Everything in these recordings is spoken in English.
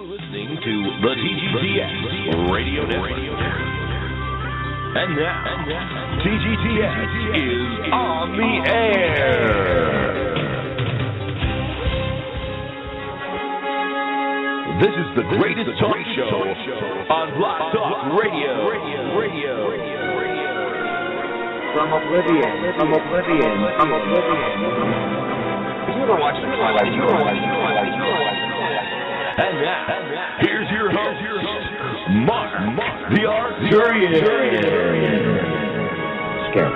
listening to the TGTS Radio Network. And now, TGTS is on the air. This is the greatest talk show on Blog Talk Radio. From oblivion. You ever watch the Twilight? And now, here's your host, Marc the Arcturian. Scary.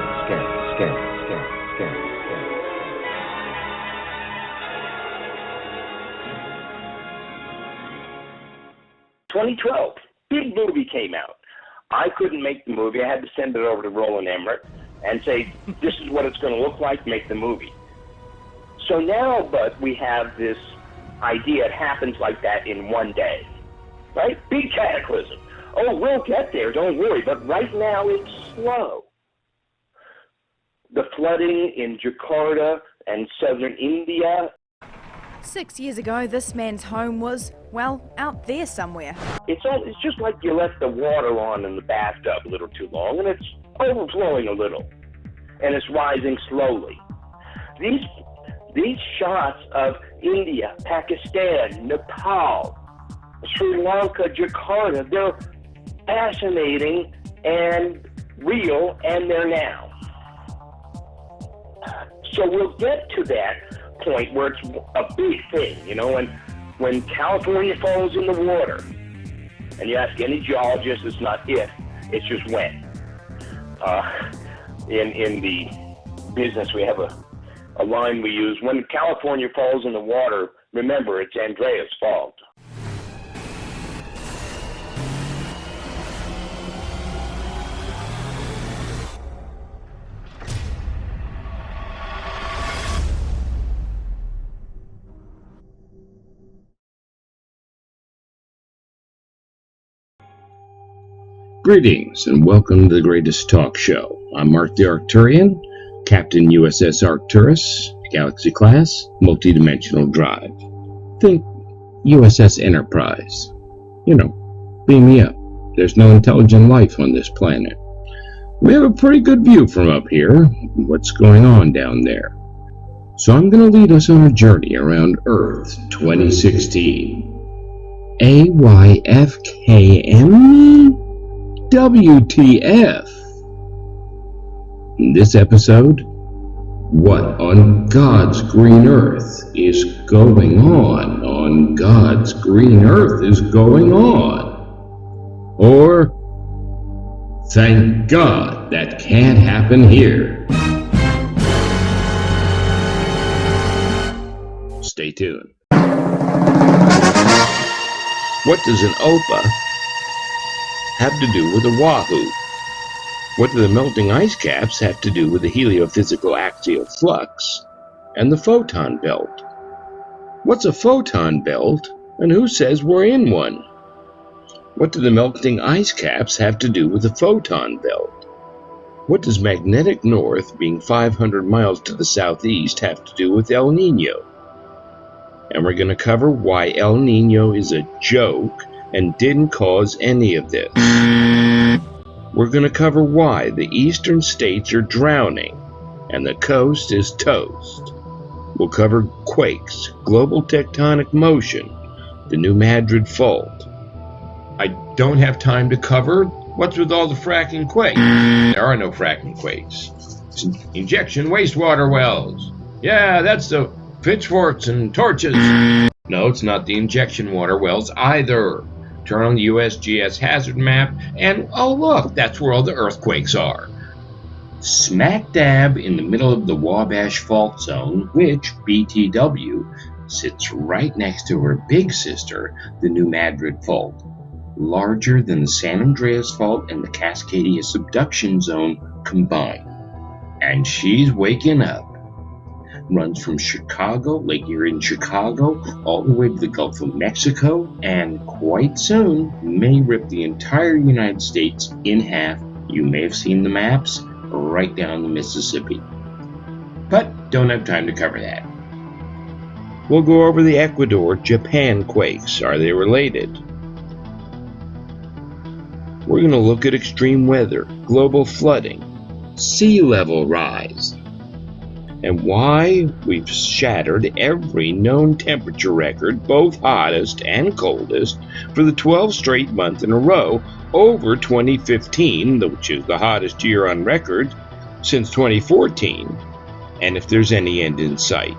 2012, big movie came out. I couldn't make the movie. I had to send it over to Roland Emmerich and say, this is what it's going to look like, make the movie. So now, but we have this idea, it happens like that in one day, right? Big cataclysm. Oh, we'll get there, don't worry. But right now, it's slow. The flooding in Jakarta and southern India. 6 years ago, this man's home was, well, out there somewhere. It's just like you left the water on in the bathtub a little too long, and it's overflowing a little, and it's rising slowly. These shots of India, Pakistan, Nepal, Sri Lanka, Jakarta, they're fascinating and real, and they're now. So we'll get to that point where it's a big thing, you know, when California falls in the water, and you ask any geologist, it's not if, it's just when. In the business, we have a line we use: when California falls in the water, remember it's Andrea's fault. Greetings and welcome to the greatest talk show. I'm Marc the Arcturian, Captain USS Arcturus, Galaxy class, multi-dimensional drive. Think USS Enterprise. You know, beam me up. There's no intelligent life on this planet. We have a pretty good view from up here, what's going on down there. So I'm going to lead us on a journey around Earth 2016. AYFKM? WTF? In this episode, what on God's green earth is going on God's green earth is going on? Or, thank God that can't happen here. Stay tuned. What does an OPA have to do with a wahoo? What do the melting ice caps have to do with the heliophysical axial flux and the photon belt? What's a photon belt, and who says we're in one? What do the melting ice caps have to do with the photon belt? What does magnetic north being 500 miles to the southeast have to do with El Nino? And we're going to cover why El Nino is a joke and didn't cause any of this. We're going to cover why the eastern states are drowning and the coast is toast. We'll cover quakes, global tectonic motion, the New Madrid fault. I don't have time to cover what's with all the fracking quakes. There are no fracking quakes. It's injection wastewater wells. Yeah, that's the pitchforks and torches. No, it's not the injection water wells either. Turn on the USGS hazard map, and oh look, that's where all the earthquakes are. Smack dab in the middle of the Wabash Fault Zone, which, BTW, sits right next to her big sister, the New Madrid Fault, larger than the San Andreas Fault and the Cascadia Subduction Zone combined. And she's waking up. Runs from Chicago, Lake Erie in Chicago, all the way to the Gulf of Mexico, and quite soon may rip the entire United States in half. You may have seen the maps, right down the Mississippi. But don't have time to cover that. We'll go over the Ecuador-Japan quakes. Are they related? We're going to look at extreme weather, global flooding, sea level rise, and why we've shattered every known temperature record, both hottest and coldest, for the 12 straight months in a row over 2015, which is the hottest year on record since 2014, and if there's any end in sight.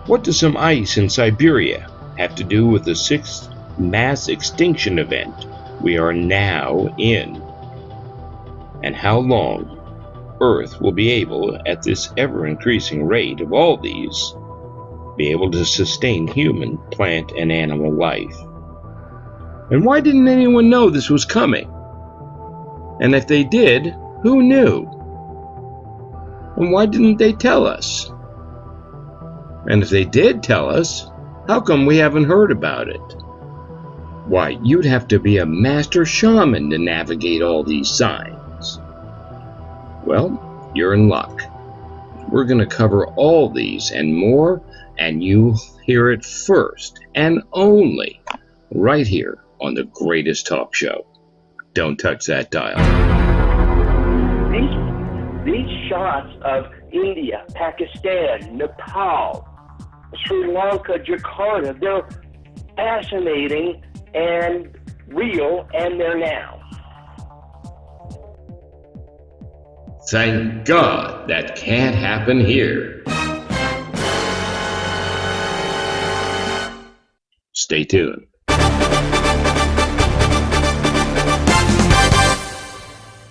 What does some ice in Siberia have to do with the 6th mass extinction event we are now in? And how long Earth will be able, at this ever-increasing rate of all these, be able to sustain human, plant, and animal life? And why didn't anyone know this was coming? And if they did, who knew? And why didn't they tell us? And if they did tell us, how come we haven't heard about it? Why, you'd have to be a master shaman to navigate all these signs. Well, you're in luck. We're going to cover all these and more, and you'll hear it first and only right here on the greatest talk show. Don't touch that dial. These shots of India, Pakistan, Nepal, Sri Lanka, Jakarta, they're fascinating and real, and they're now. Thank God that can't happen here. Stay tuned.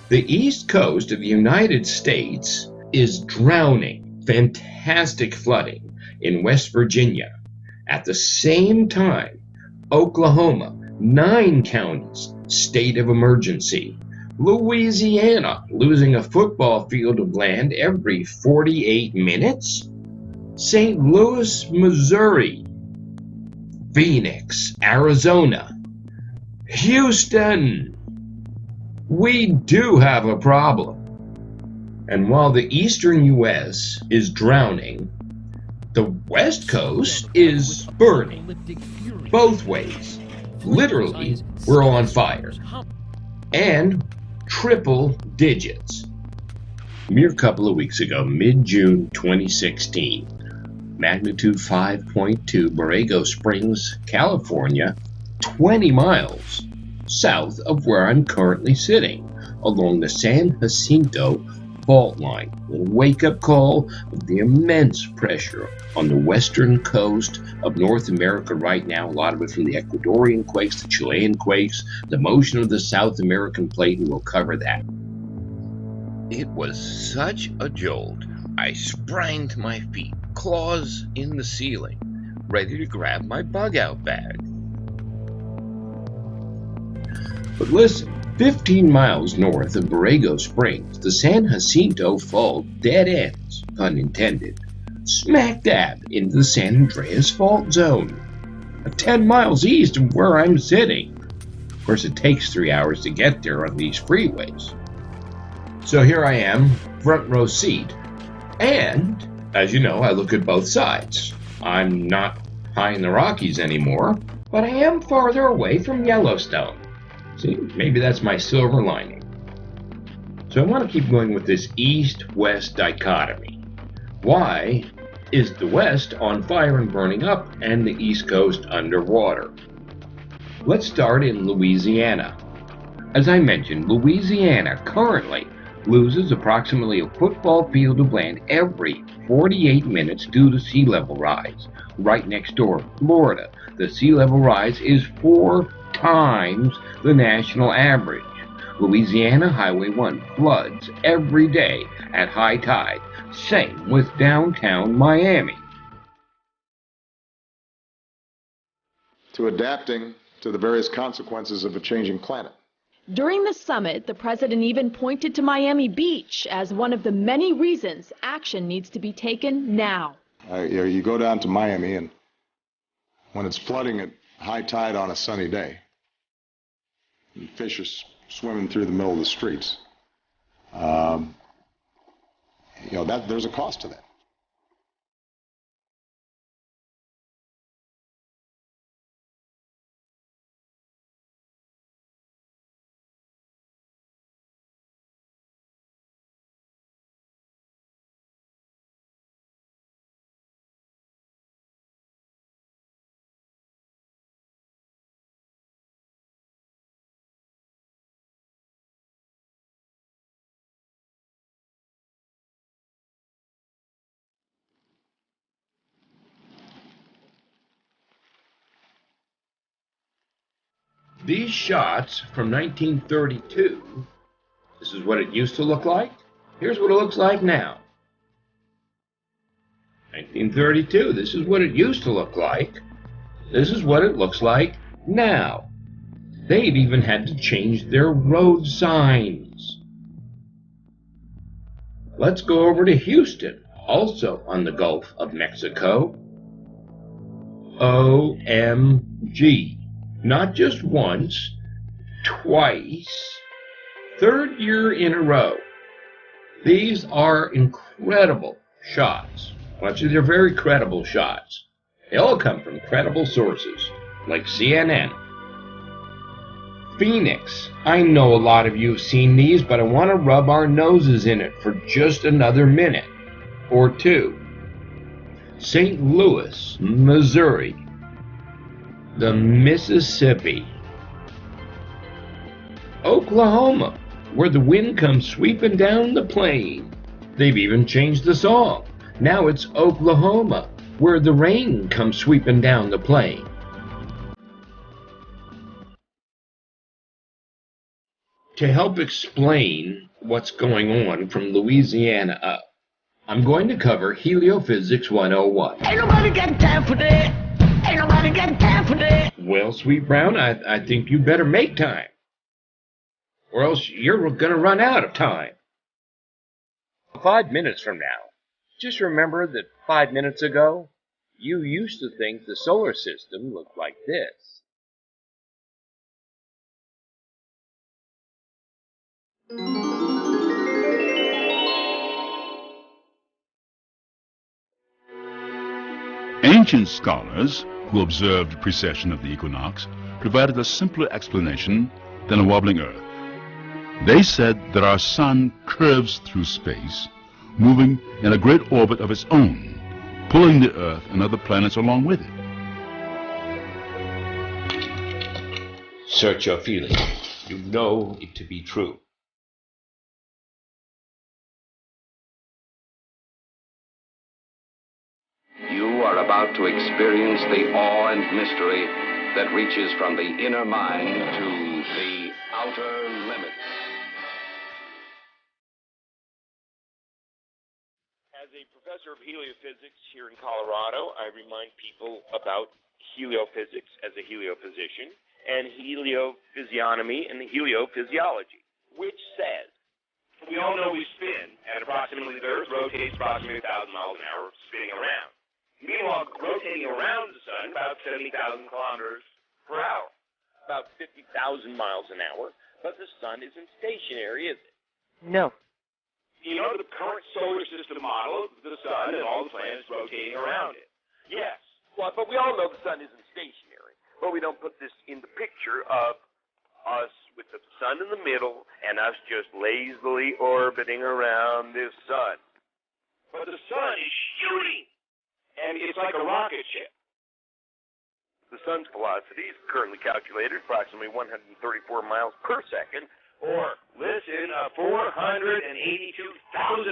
The east coast of the United States is drowning. Fantastic flooding in West Virginia. At the same time, Oklahoma, 9 counties, state of emergency. Louisiana, losing a football field of land every 48 minutes. St. Louis, Missouri. Phoenix, Arizona. Houston. We do have a problem. And while the eastern U.S. is drowning, the West Coast is burning. Both ways. Literally, we're on fire. And triple digits. A mere couple of weeks ago, mid-June 2016, magnitude 5.2, Borrego Springs, California, 20 miles south of where I'm currently sitting, along the San Jacinto fault line. A wake-up call of the immense pressure on the western coast of North America right now, a lot of it from the Ecuadorian quakes, the Chilean quakes, the motion of the South American plate, and we'll cover that. It was such a jolt, I sprang to my feet, claws in the ceiling, ready to grab my bug-out bag. But listen, 15 miles north of Borrego Springs, the San Jacinto Fault dead ends, pun intended, smack dab into the San Andreas Fault Zone, 10 miles east of where I'm sitting. Of course, it takes 3 hours to get there on these freeways. So here I am, front row seat, and, as you know, I look at both sides. I'm not high in the Rockies anymore, but I am farther away from Yellowstone. See, maybe that's my silver lining. So I want to keep going with this east-west dichotomy. Why is the west on fire and burning up and the east coast underwater? Let's start in Louisiana. As I mentioned, Louisiana currently loses approximately a football field of land every 48 minutes due to sea level rise. Right next door, Florida, the sea level rise is 4 times the national average. Louisiana Highway 1 floods every day at high tide. Same with downtown Miami. To adapting to the various consequences of a changing planet. During the summit, the president even pointed to Miami Beach as one of the many reasons action needs to be taken now. You go down to Miami, and when it's flooding at high tide on a sunny day, and fish are swimming through the middle of the streets, there's a cost to that. These shots from 1932, this is what it used to look like. Here's what it looks like now. 1932, this is what it used to look like. This is what it looks like now. They've even had to change their road signs. Let's go over to Houston, also on the Gulf of Mexico. OMG. Not just once, twice, third year in a row. These are incredible shots. Actually, they're very credible shots. They all come from credible sources, like CNN. Phoenix. I know a lot of you have seen these, but I want to rub our noses in it for just another minute or two. St. Louis, Missouri. The Mississippi. Oklahoma, where the wind comes sweeping down the plain. They've even changed the song. Now it's Oklahoma, where the rain comes sweeping down the plain. To help explain what's going on from Louisiana up, I'm going to cover Heliophysics 101. Ain't nobody got time for that. Ain't nobody got time for that. Well, Sweet Brown, I think you better make time, or else you're going to run out of time. 5 minutes from now, just remember that 5 minutes ago, you used to think the solar system looked like this. Ancient scholars who observed precession of the equinox provided a simpler explanation than a wobbling Earth. They said that our sun curves through space, moving in a great orbit of its own, pulling the Earth and other planets along with it. Search your feelings. You know it to be true. You are about to experience the awe and mystery that reaches from the inner mind to the outer limits. As a professor of heliophysics here in Colorado, I remind people about heliophysics as a heliophysician and heliophysiognomy and the heliophysiology, which says we all know we spin at approximately, the Earth rotates approximately 1,000 miles an hour spinning around. Meanwhile, rotating around the sun about 70,000 kilometers per hour, about 50,000 miles an hour, but the sun isn't stationary, is it? No. You know the current solar system model of the sun and all the planets rotating around it? Yes. Well, but we all know the sun isn't stationary, but we don't put this in the picture of us with the sun in the middle and us just lazily orbiting around this sun. But the sun is shooting, and it's like a rocket ship. The sun's velocity is currently calculated approximately 134 miles per second, or, listen, 482,000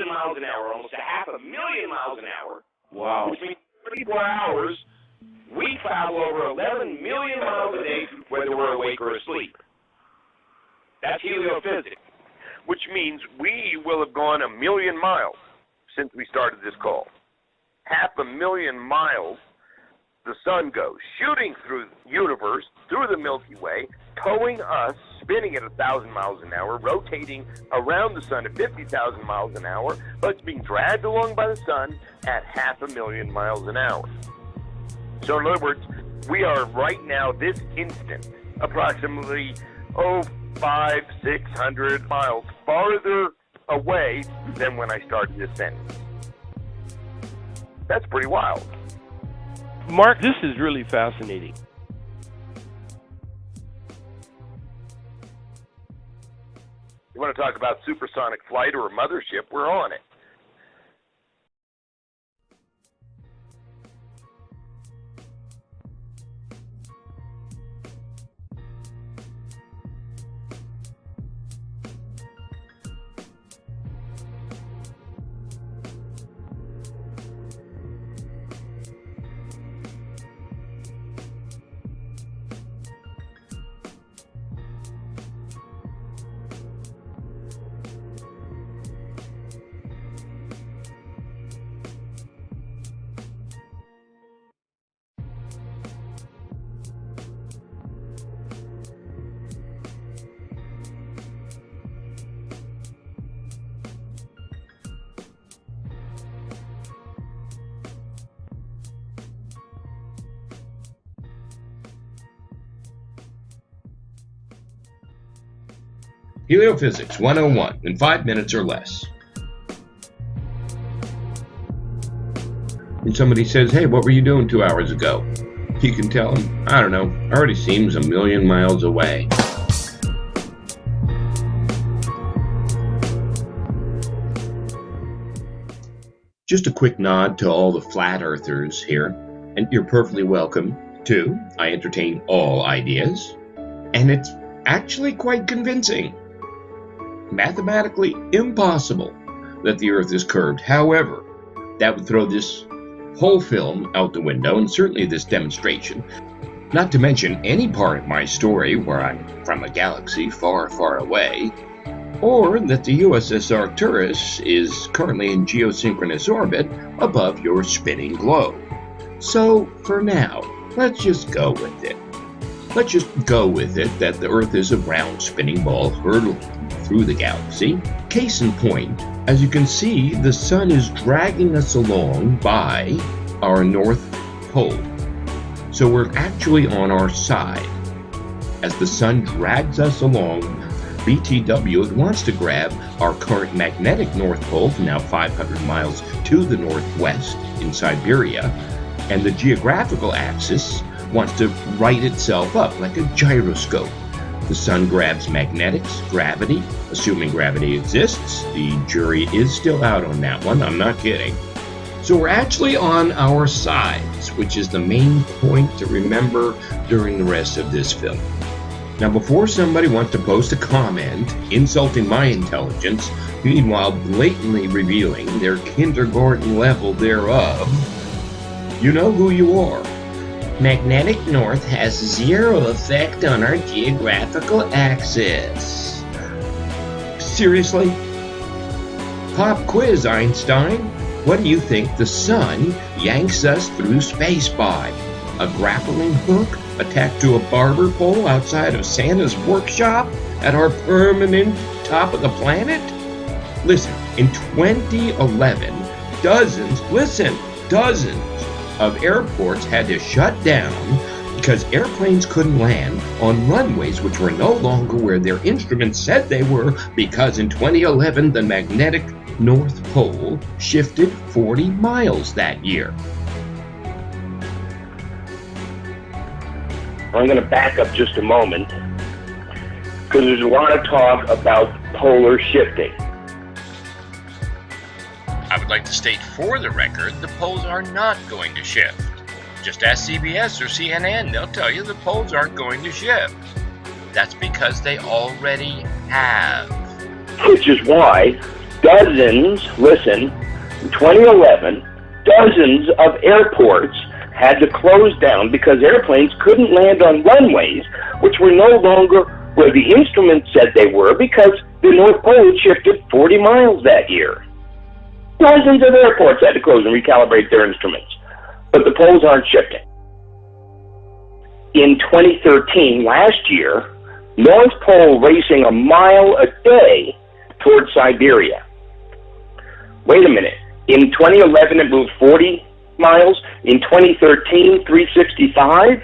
miles an hour, almost 500,000 miles an hour. Wow. Which means 34 hours, we travel over 11 million miles a day, whether we're awake or asleep. That's heliophysics, which means we will have gone 1 million miles since we started this call. 500,000 miles the sun goes, shooting through the universe, through the Milky Way, towing us, spinning at 1,000 miles an hour, rotating around the sun at 50,000 miles an hour, but it's being dragged along by the sun at 500,000 miles an hour. So in other words, we are right now, this instant, approximately, 500-600 miles farther away than when I started this sentence. That's pretty wild. Mark, this is really fascinating. You want to talk about supersonic flight or a mothership, we're on it. Heliophysics 101 in 5 minutes or less. And somebody says, hey, what were you doing 2 hours ago? You can tell them, I don't know, already seems a million miles away. Just a quick nod to all the flat earthers here, and you're perfectly welcome too. I entertain all ideas, and it's actually quite convincing. Mathematically impossible that the Earth is curved. However, that would throw this whole film out the window, and certainly this demonstration. Not to mention any part of my story where I'm from a galaxy far, far away, or that the USS Arcturus is currently in geosynchronous orbit above your spinning globe. So, for now, let's just go with it. Let's just go with it that the Earth is a round spinning ball hurtling through the galaxy. Case in point, as you can see, the Sun is dragging us along by our North Pole. So we're actually on our side. As the Sun drags us along, BTW wants to grab our current magnetic North Pole, now 500 miles to the northwest in Siberia, and the geographical axis wants to right itself up like a gyroscope. The Sun grabs magnetics, gravity, assuming gravity exists. The jury is still out on that one, I'm not kidding. So we're actually on our sides, which is the main point to remember during the rest of this film. Now, before somebody wants to post a comment insulting my intelligence, meanwhile blatantly revealing their kindergarten level thereof, you know who you are. Magnetic north has zero effect on our geographical axis. Seriously? Pop quiz, Einstein. What do you think the Sun yanks us through space by? A grappling hook attached to a barber pole outside of Santa's workshop at our permanent top of the planet? Listen, in 2011, dozens of airports had to shut down because airplanes couldn't land on runways which were no longer where their instruments said they were, because in 2011 the magnetic North Pole shifted 40 miles that year. I'm going to back up just a moment because there's a lot of talk about polar shifting. I would like to state for the record, the poles are not going to shift. Just ask CBS or CNN, they'll tell you the poles aren't going to shift. That's because they already have. Which is why in 2011, dozens of airports had to close down because airplanes couldn't land on runways which were no longer where the instruments said they were, because the North Pole had shifted 40 miles that year. Dozens of airports had to close and recalibrate their instruments, but the poles aren't shifting. In 2013, last year, North Pole racing a mile a day towards Siberia. Wait a minute. In 2011, it moved 40 miles. In 2013, 365.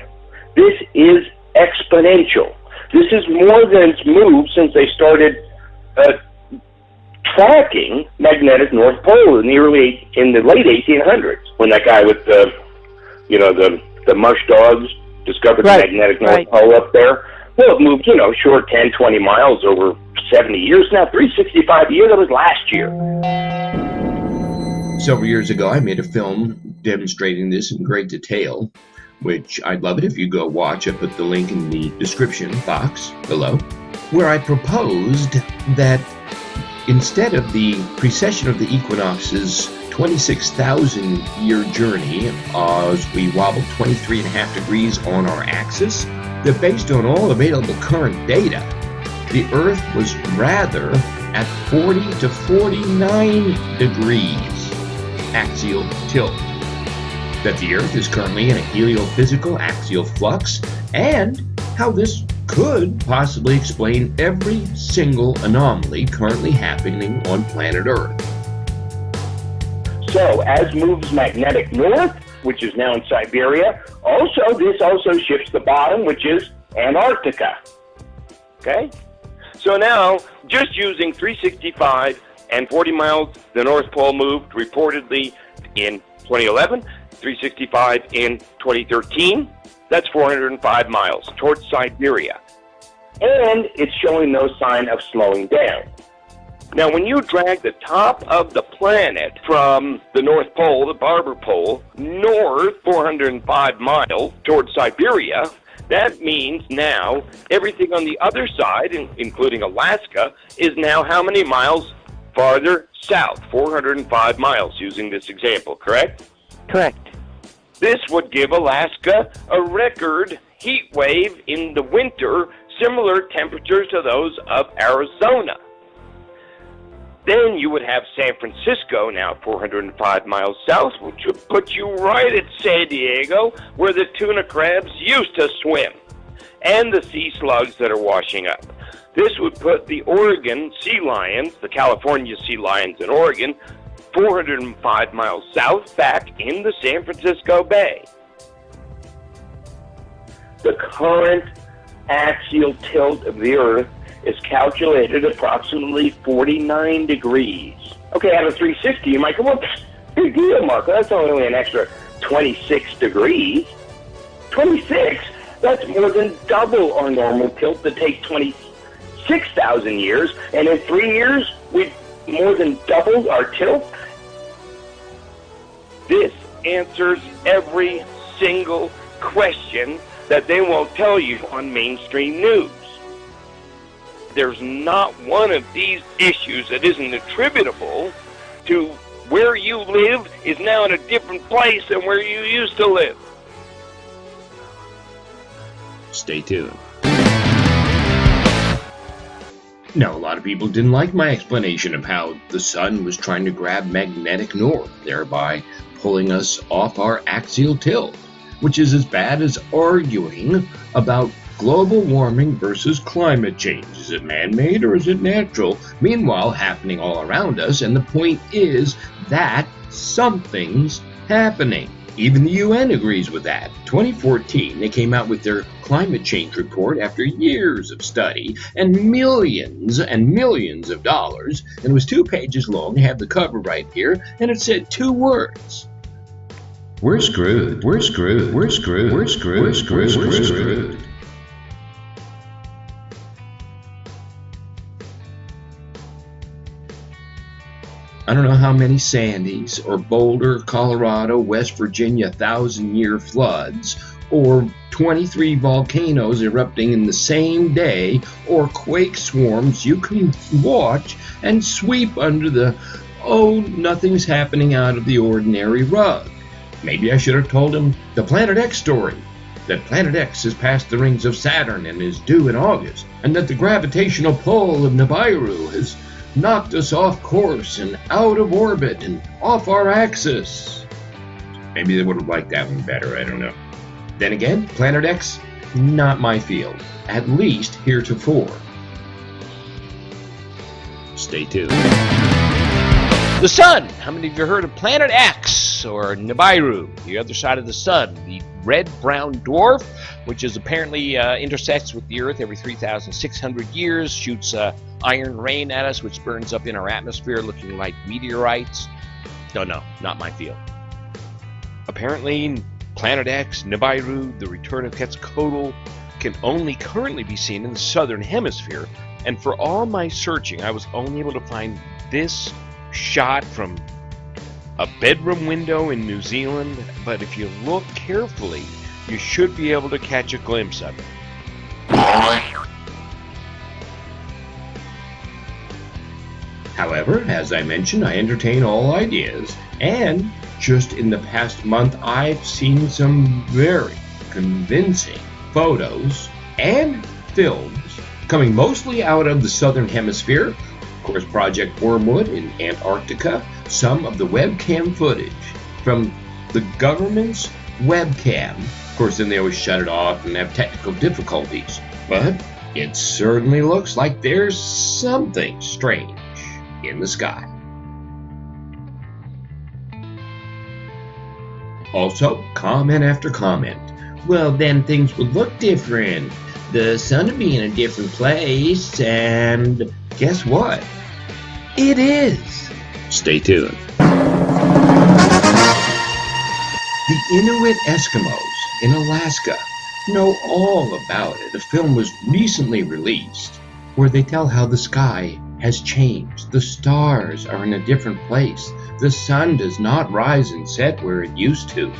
This is exponential. This is more than it's moved since they started tracking magnetic North Pole in the late 1800s, when that guy with the mush dogs discovered the magnetic North Pole up there. Well, it moved, short 10, 20 miles over 70 years now. 365 a year, that was last year. Several years ago, I made a film demonstrating this in great detail, which I'd love it if you go watch. I put the link in the description box below, where I proposed that instead of the precession of the equinox's 26,000-year journey as we wobbled 23.5 degrees on our axis, that based on all available current data, the Earth was rather at 40 to 49 degrees axial tilt. That the Earth is currently in a heliophysical axial flux, and how this could possibly explain every single anomaly currently happening on planet Earth. So, as moves magnetic north, which is now in Siberia, this also shifts the bottom, which is Antarctica. Okay? So now, just using 365 and 40 miles, the North Pole moved reportedly in 2011, 365 in 2013. That's 405 miles towards Siberia. And it's showing no sign of slowing down. Now, when you drag the top of the planet from the North Pole, the Barber Pole, north 405 miles towards Siberia, that means now everything on the other side, including Alaska, is now how many miles farther south? 405 miles, using this example, correct? Correct. This would give Alaska a record heat wave in the winter, similar temperatures to those of Arizona. Then you would have San Francisco, now 405 miles south, which would put you right at San Diego, where the tuna crabs used to swim, and the sea slugs that are washing up. This would put the Oregon sea lions, the California sea lions in Oregon, 405 miles south, back in the San Francisco Bay. The current axial tilt of the Earth is calculated approximately 49 degrees. Okay, out of 360, you might go, well, big deal, Marco. That's only an extra 26 degrees. 26? That's more than double our normal tilt that takes 26,000 years. And in 3 years, we've more than doubled our tilt. This answers every single question that they won't tell you on mainstream news. There's not one of these issues that isn't attributable to where you live is now in a different place than where you used to live. Stay tuned. Now, a lot of people didn't like my explanation of how the sun was trying to grab magnetic north, thereby pulling us off our axial tilt, which is as bad as arguing about global warming versus climate change. Is it man-made or is it natural? Meanwhile, happening all around us, and the point is that something's happening. Even the UN agrees with that. 2014, they came out with their climate change report after years of study and millions of dollars, and it was 2 pages long. I have the cover right here, and it said 2 words. We're screwed. We're screwed. We're screwed. We're screwed. We're screwed. We're screwed. I don't know how many Sandys, or Boulder, Colorado, West Virginia 1,000-year floods, or 23 volcanoes erupting in the same day, or quake swarms you can watch and sweep under the, oh, nothing's happening out of the ordinary rug. Maybe I should have told him the Planet X story, that Planet X has passed the rings of Saturn and is due in August, and that the gravitational pull of Nibiru has knocked us off course and out of orbit and off our axis. Maybe they would have liked that one better, I don't know. Then again, Planet X, not my field, at least heretofore. Stay tuned. The sun! How many of you heard of Planet X, or Nibiru, the other side of the sun, the red-brown dwarf, which is apparently intersects with the Earth every 3,600 years, shoots iron rain at us, which burns up in our atmosphere looking like meteorites. No, not my field. Apparently, Planet X, Nibiru, the return of Quetzalcoatl, can only currently be seen in the southern hemisphere, and for all my searching, I was only able to find this shot from a bedroom window in New Zealand, but if you look carefully, you should be able to catch a glimpse of it. However, as I mentioned, I entertain all ideas, and just in the past month, I've seen some very convincing photos and films coming mostly out of the southern hemisphere. Of course, Project Wormwood in Antarctica, some of the webcam footage from the government's webcam. Of course, then they always shut it off and have technical difficulties. But it certainly looks like there's something strange in the sky. Also, comment after comment. Well, then things would look different. the sun would be in a different place, and guess what? It is. Stay tuned. The Inuit Eskimos in Alaska know all about it. A film was recently released where they tell how the sky has changed. The stars are in a different place. The sun does not rise and set where it used to.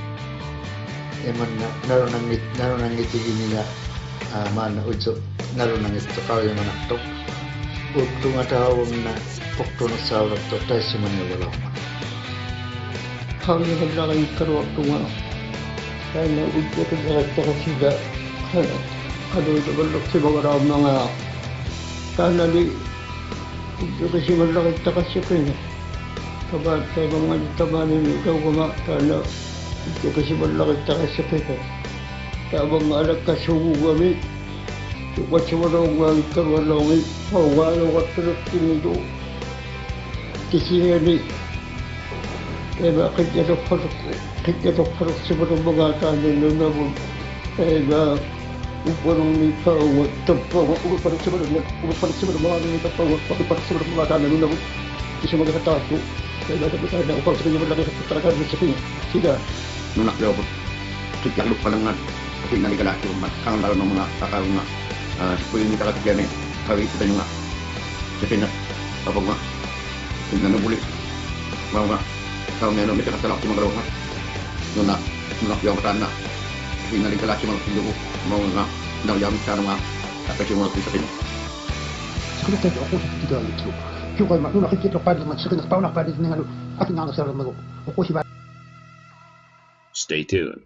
Stay tuned.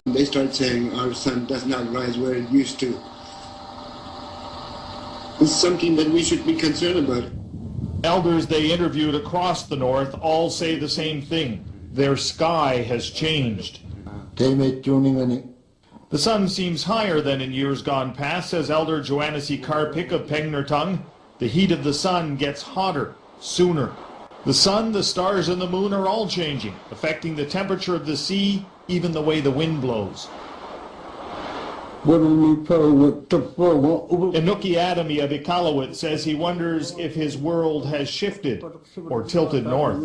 They start saying our sun does not rise where it used to. It's something that we should be concerned about. Elders they interviewed across the north all say the same thing. Their sky has changed. The sun seems higher than in years gone past, says Elder Joannesi Karpik of Pengnertung. The heat of the sun gets hotter, sooner. The sun, the stars, and the moon are all changing, affecting the temperature of the sea, even the way the wind blows. Inuki Adami of Iqaluit says he wonders if his world has shifted or tilted north.